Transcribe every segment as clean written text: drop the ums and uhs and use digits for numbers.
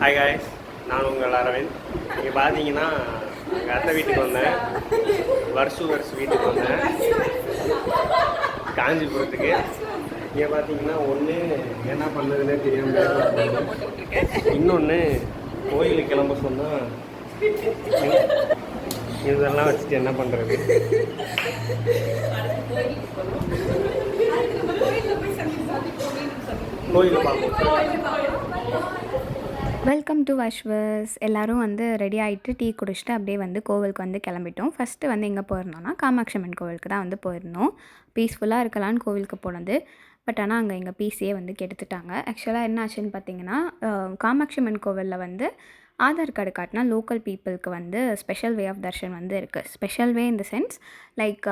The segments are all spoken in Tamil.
ஹாய் காய்ஸ், நான் உங்கள் அரவிந்த். இங்கே பார்த்தீங்கன்னா எங்கள் அத்தை வீட்டுக்கு வந்தேன், வருஷம் வீட்டுக்கு வந்தேன் காஞ்சிபுரத்துக்கு. இங்கே பார்த்தீங்கன்னா ஒன்று என்ன பண்ணுறதுன்னே தெரியாமல், இன்னொன்று கோயிலுக்கு கிளம்ப சொன்னால் இதெல்லாம் வச்சுட்டு என்ன பண்ணுறது. கோயிலில் பார்ப்போம். வெல்கம் டு வஷ்வஸ். எல்லோரும் வந்து ரெடி ஆகிட்டு டீ குடிச்சிட்டு அப்படியே வந்து கோவிலுக்கு வந்து கிளம்பிட்டோம். ஃபஸ்ட்டு வந்து எங்கே போயிருந்தோம்னா காமாட்சி அம்மன் கோவிலுக்கு தான் வந்து போயிருந்தோம். பீஸ்ஃபுல்லாக இருக்கலான்னு கோவிலுக்கு போனது. பட் ஆனால் அங்கே எங்கள் பீஸையே வந்து கெடுத்துட்டாங்க. ஆக்சுவலாக என்ன ஆச்சுன்னு பார்த்தீங்கன்னா, காமாட்சி அம்மன் கோவிலில் வந்து ஆதார் கார்டு காட்டினா லோக்கல் பீப்புளுக்கு வந்து ஸ்பெஷல் வே ஆஃப் தர்ஷன் வந்து இருக்குது. Special way in the sense like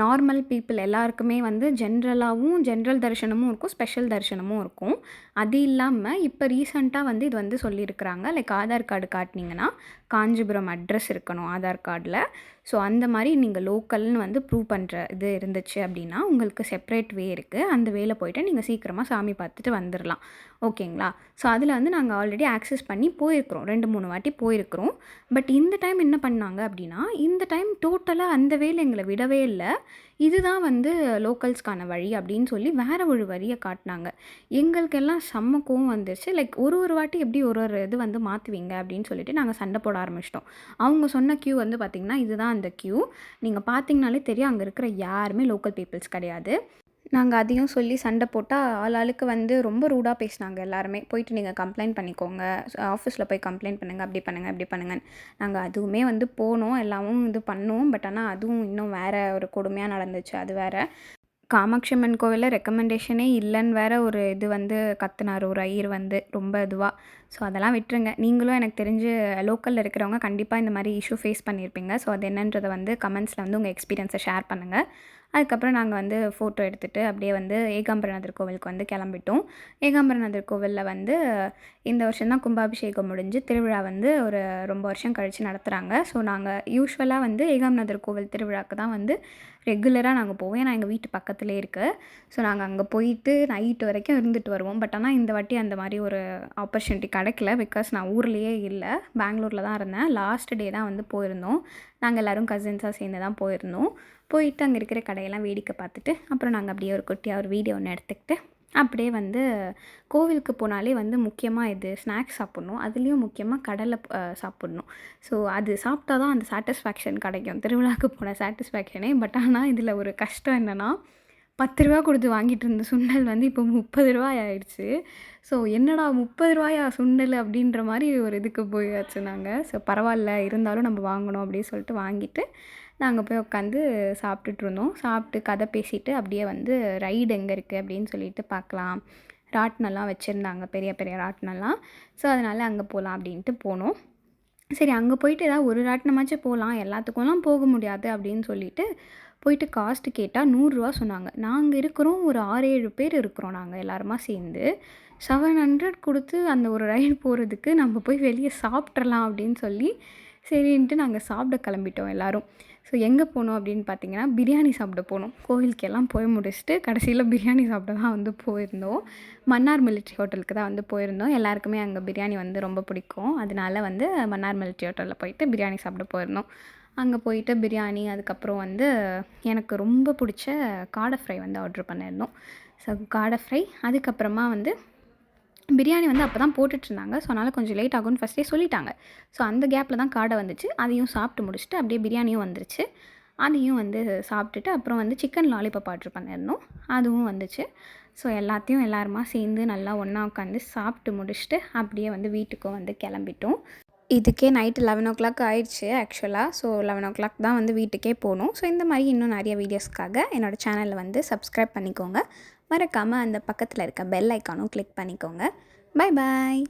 normal people எல்லாருக்குமே வந்து ஜென்ரல் தரிசனமும் இருக்கும், ஸ்பெஷல் தரிசனமும் இருக்கும். அது இல்லாமல் இப்போ ரீசெண்டாக வந்து இது வந்து சொல்லியிருக்கிறாங்க, லைக் ஆதார் கார்டு காட்டினீங்கன்னா காஞ்சிபுரம் அட்ரஸ் இருக்கணும் ஆதார் கார்டில். ஸோ அந்த மாதிரி நீங்கள் லோக்கல்னு வந்து ப்ரூவ் பண்ணுற இது இருந்துச்சு அப்படின்னா உங்களுக்கு செப்ரேட் வே இருக்குது. அந்த வேல போய்ட்டு நீங்கள் சீக்கிரமாக சாமி பார்த்துட்டு வந்துடலாம். ஓகேங்களா? ஸோ அதில் வந்து நாங்கள் ஆல்ரெடி ஆக்சஸ் பண்ணி போயிருக்கிறோம், 2-3 வாட்டி போயிருக்கிறோம். பட் இந்த டைம் என்ன பண்ணாங்க அப்படின்னா, இந்த டைம் டோட்டலாக அந்த வேலை எங்களை விடவே இல்லை. இதுதான் வந்து லோக்கல்ஸ்க்கான வழி அப்படின்னு சொல்லி வேறு ஒரு வழியை காட்டினாங்க. எங்களுக்கெல்லாம் செம்ம கோவம் வந்துருச்சு. லைக் ஒரு வாட்டி எப்படி ஒரு இது வந்து மாற்றுவீங்க அப்படின்னு சொல்லிட்டு நாங்கள் சண்டை போட ஆரம்பிச்சிட்டோம். அவங்க சொன்ன க்யூ வந்து பார்த்திங்கன்னா இதுதான் அந்த க்யூ. நீங்கள் பார்த்தீங்கனாலே தெரியும், அங்கே இருக்கிற யாருமே லோக்கல் பீப்புள்ஸ் கிடையாது. நாங்கள் அதையும் சொல்லி சண்டை போட்டால் ஆளுக்கு வந்து ரொம்ப ரூடாக பேசினாங்க எல்லாருமே. போயிட்டு நீங்கள் கம்ப்ளைண்ட் பண்ணிக்கோங்க, ஆஃபீஸில் போய் கம்ப்ளைண்ட் பண்ணுங்கள், அப்படி பண்ணுங்கள் இப்படி பண்ணுங்கன்னு. நாங்கள் அதுவுமே வந்து போனோம், எல்லாமும் இது பண்ணோம். பட் ஆனால் அதுவும் இன்னும் வேறு ஒரு கொடுமையாக நடந்துச்சு. அது வேறு காமாட்சி அம்மன் கோவிலில் ரெக்கமெண்டேஷனே இல்லைன்னு வேறு ஒரு இது வந்து கத்துனார் ஒரு ஐயர் வந்து ரொம்ப இதுவாக. ஸோ அதெல்லாம் விட்டுருங்க. நீங்களும் எனக்கு தெரிஞ்சு லோக்கலில் இருக்கிறவங்க கண்டிப்பாக இந்த மாதிரி இஷ்யூ ஃபேஸ் பண்ணியிருப்பீங்க. ஸோ அது என்னன்றதை வந்து கமெண்ட்ஸில் வந்து உங்கள் எக்ஸ்பீரியன்ஸை ஷேர் பண்ணுங்கள். அதுக்கப்புறம் நாங்கள் வந்து ஃபோட்டோ எடுத்துகிட்டு அப்படியே வந்து ஏகாம்பரநாதர் கோவிலுக்கு வந்து கிளம்பிட்டோம். ஏகாம்பரநாதர் கோவிலில் வந்து இந்த வருஷம் தான் கும்பாபிஷேகம் முடிஞ்சு திருவிழா வந்து ஒரு ரொம்ப வருஷம் கழித்து நடத்துகிறாங்க. ஸோ நாங்கள் யூஸ்வலாக வந்து ஏகாம்பரநாதர் கோவில் திருவிழாவுக்கு தான் வந்து ரெகுலராக நாங்கள் போவோம். ஏன்னா எங்கள் வீட்டு பக்கத்துலேயே இருக்குது. ஸோ நாங்கள் அங்கே போயிட்டு நைட்டு வரைக்கும் இருந்துட்டு வருவோம். பட் ஆனால் இந்த வாட்டி அந்த மாதிரி ஒரு ஆப்பர்ச்சுனிட்டி கிடைக்கல. பிகாஸ் நான் ஊர்லேயே இல்லை, பெங்களூரில் தான் இருந்தேன். லாஸ்ட் டே தான் வந்து போயிருந்தோம். நாங்கள் எல்லோரும் கசின்ஸாக சேர்ந்து தான் போயிருந்தோம். போயிட்டு அங்கே இருக்கிற கடையெல்லாம் வேடிக்கை பார்த்துட்டு அப்புறம் நாங்கள் அப்படியே ஒரு குட்டியாக ஒரு வீடியோ ஒன்று எடுத்துக்கிட்டு அப்படியே வந்து கோவிலுக்கு போனாலே வந்து முக்கியமாக இது ஸ்நாக்ஸ் சாப்பிட்ணும். அதுலேயும் முக்கியமாக கடலை சாப்பிட்ணும். ஸோ அது சாப்பிட்டா தான் அந்த சாட்டிஸ்ஃபேக்ஷன் கிடைக்கும், திருவிழாவுக்கு போன சாட்டிஸ்ஃபேக்ஷனே. பட் ஆனால் இதில் ஒரு கஷ்டம் என்னென்னா, 10 ரூபா கொடுத்து வாங்கிட்டு இருந்த சுண்டல் வந்து இப்போ 30 ரூபாய் ஆயிடுச்சு. ஸோ என்னடா 30 ரூபாயா சுண்டல் அப்படின்ற மாதிரி ஒரு இதுக்கு போயாச்சு நாங்கள். ஸோ பரவாயில்ல, இருந்தாலும் நம்ம வாங்கணும் அப்படின்னு சொல்லிட்டு வாங்கிட்டு நாங்கள் போய் உட்காந்து சாப்பிட்டுட்ருந்தோம். சாப்பிட்டு கதை பேசிவிட்டு அப்படியே வந்து ரைடு எங்கே இருக்குது அப்படின்னு சொல்லிட்டு பார்க்கலாம். ராட்டினெல்லாம் வச்சுருந்தாங்க, பெரிய பெரிய ராட்டினெல்லாம். ஸோ அதனால் அங்கே போகலாம் அப்படின்ட்டு போனோம். சரி அங்கே போயிட்டு ஏதாவது ஒரு ராட்டினமாச்சும் போகலாம், எல்லாத்துக்கும்லாம் போக முடியாது அப்படின்னு சொல்லிட்டு போயிட்டு காஸ்ட்டு கேட்டால் 100 ரூபா சொன்னாங்க. நாங்கள் இருக்கிறோம் ஒரு 6-7 பேர் இருக்கிறோம் நாங்கள் எல்லாருமா சேர்ந்து. 700 கொடுத்து அந்த ஒரு ரைடு போகிறதுக்கு நம்ம போய் வெளியே சாப்பிட்றலாம் அப்படின்னு சொல்லி சரின்ட்டு நாங்கள் சாப்பிட கிளம்பிட்டோம் எல்லோரும். ஸோ எங்கே போனோம் அப்படின்னு பார்த்தீங்கன்னா, பிரியாணி சாப்பிட போனோம். கோவிலுக்கெல்லாம் போய் முடிச்சுட்டு கடைசியில் பிரியாணி சாப்பிட தான் வந்து போயிருந்தோம். மன்னார் மிலிட்ரி ஹோட்டலுக்கு தான் வந்து போயிருந்தோம். எல்லாருக்குமே அங்கே பிரியாணி வந்து ரொம்ப பிடிக்கும். அதனால வந்து மன்னார் மிலிட்ரி ஹோட்டலில் போயிட்டு பிரியாணி சாப்பிட போயிருந்தோம். அங்கே போயிட்டு பிரியாணி, அதுக்கப்புறம் வந்து எனக்கு ரொம்ப பிடிச்ச காடை ஃப்ரை வந்து ஆர்டர் பண்ணியிருந்தோம். ஸோ காடை ஃப்ரை, அதுக்கப்புறமா வந்து பிரியாணி வந்து அப்போ தான் போட்டுட்ருந்தாங்க. ஸோ அதனால் கொஞ்சம் லேட் ஆகும்னு ஃபஸ்ட்டே சொல்லிட்டாங்க. ஸோ அந்த கேப்பில் தான் காடை வந்துச்சு. அதையும் சாப்பிட்டு முடிச்சுட்டு அப்படியே பிரியாணியும் வந்துருச்சு. அதையும் வந்து சாப்பிட்டுட்டு அப்புறம் வந்து சிக்கன் லாலிபாப் ஆர்டர் பண்ணியிருந்தோம். அதுவும் வந்துச்சு. ஸோ எல்லாத்தையும் எல்லாருமா சேர்ந்து நல்லா ஒன்றா உட்காந்து சாப்பிட்டு முடிச்சுட்டு அப்படியே வந்து வீட்டுக்கும் வந்து கிளம்பிட்டோம். இதுக்கே நைட்டு 11:00 ஆயிடுச்சு ஆக்சுவலாக. ஸோ 11:00 தான் வந்து வீட்டுக்கே போகணும். ஸோ இந்த மாதிரி இன்னும் நிறைய வீடியோஸ்க்காக என்னோடய சேனலில் வந்து சப்ஸ்கிரைப் பண்ணிக்கோங்க. மறக்காமல் அந்த பக்கத்தில் இருக்க பெல் ஐக்கானும் கிளிக் பண்ணிக்கோங்க. Bye bye.